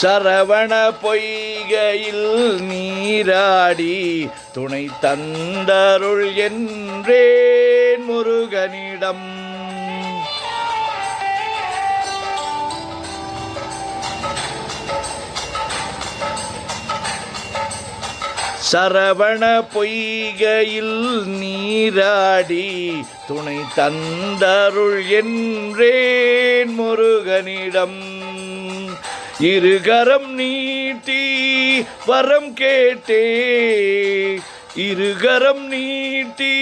சரவண பொய்கையில் நீராடி துணை தந்தருள் என்றேன் முருகனிடம். சரவண பொய்கையில் நீராடி துணை தந்தருள் என்றேன் முருகனிடம். இருகரம் நீட்டி வரம் கேட்டே, இருகரம் நீட்டி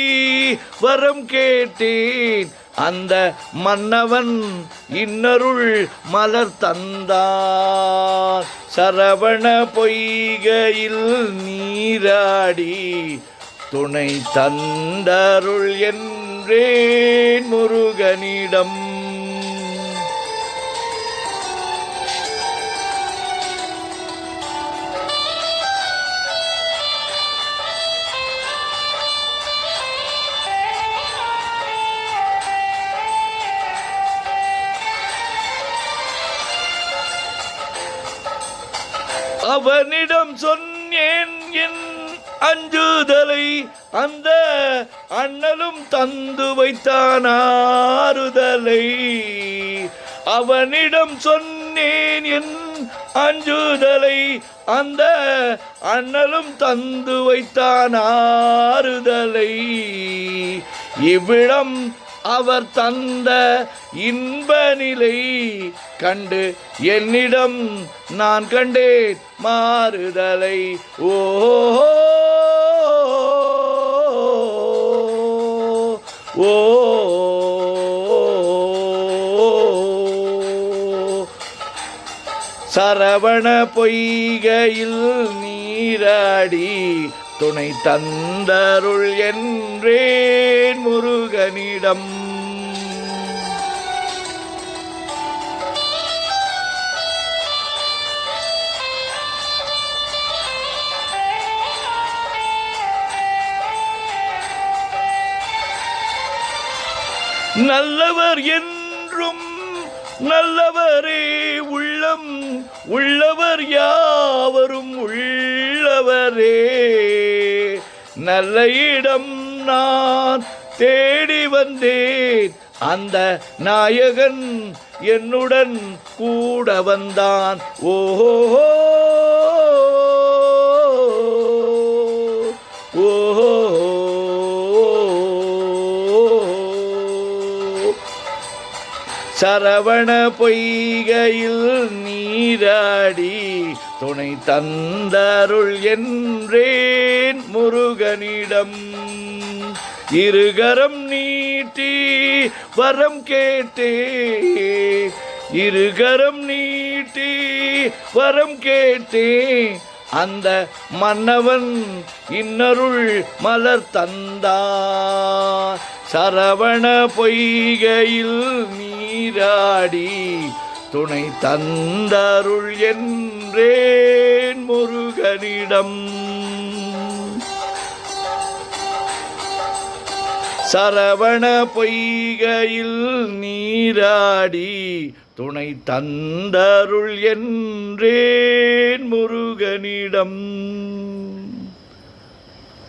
வரம் கேட்டேன். அந்த மன்னவன் இன்னருள் மலர் தந்தான். சரவண பொய்கையில் நீராடி துணை தந்தருள் என்றேன் முருகனிடம். அவனிடம் சொன்னேன் என் அஞ்சுதலை, அந்த அண்ணலும் தந்து வைத்தான் ஆறுதலை. அவனிடம் சொன்னேன் என் அஞ்சுதலை, அந்த அண்ணலும் தந்து வைத்தான் ஆறுதலை. இவ்விடம் அவர் தந்த இன்ப நிலை கண்டு என்னிடம் நான் கண்டேன் மாறுதலை. ஓ ஓ சரவண பொய்கையில் நீராடி துணை தந்தருள் என்றேன் முருகனிடம். நல்லவர் என்றும் நல்லவரே உள்ளம் உள்ளவர் யாவரும் உள்ளவரே. நல்ல இடம் நான் தேடி வந்தேன், அந்த நாயகன் என்னுடன் கூட வந்தான். ஓஹோ ஓஹோ சரவண பொய்கையில் நீராடி துணை தந்தருள் என்றேன் முருகனிடம். இருகரம் நீட்டி வரம் கேட்டே, இருகரம் நீட்டி வரம் கேட்டே. அந்த மன்னவன் இன்னருள் மலர் தந்தான். சரவண பொய்கையில் நீராடி துணை தந்தருள் என்றேன் முருகனிடம். சரவண பொய்கையில் நீராடி துணை தந்தருள் என்றேன் முருகனிடம்.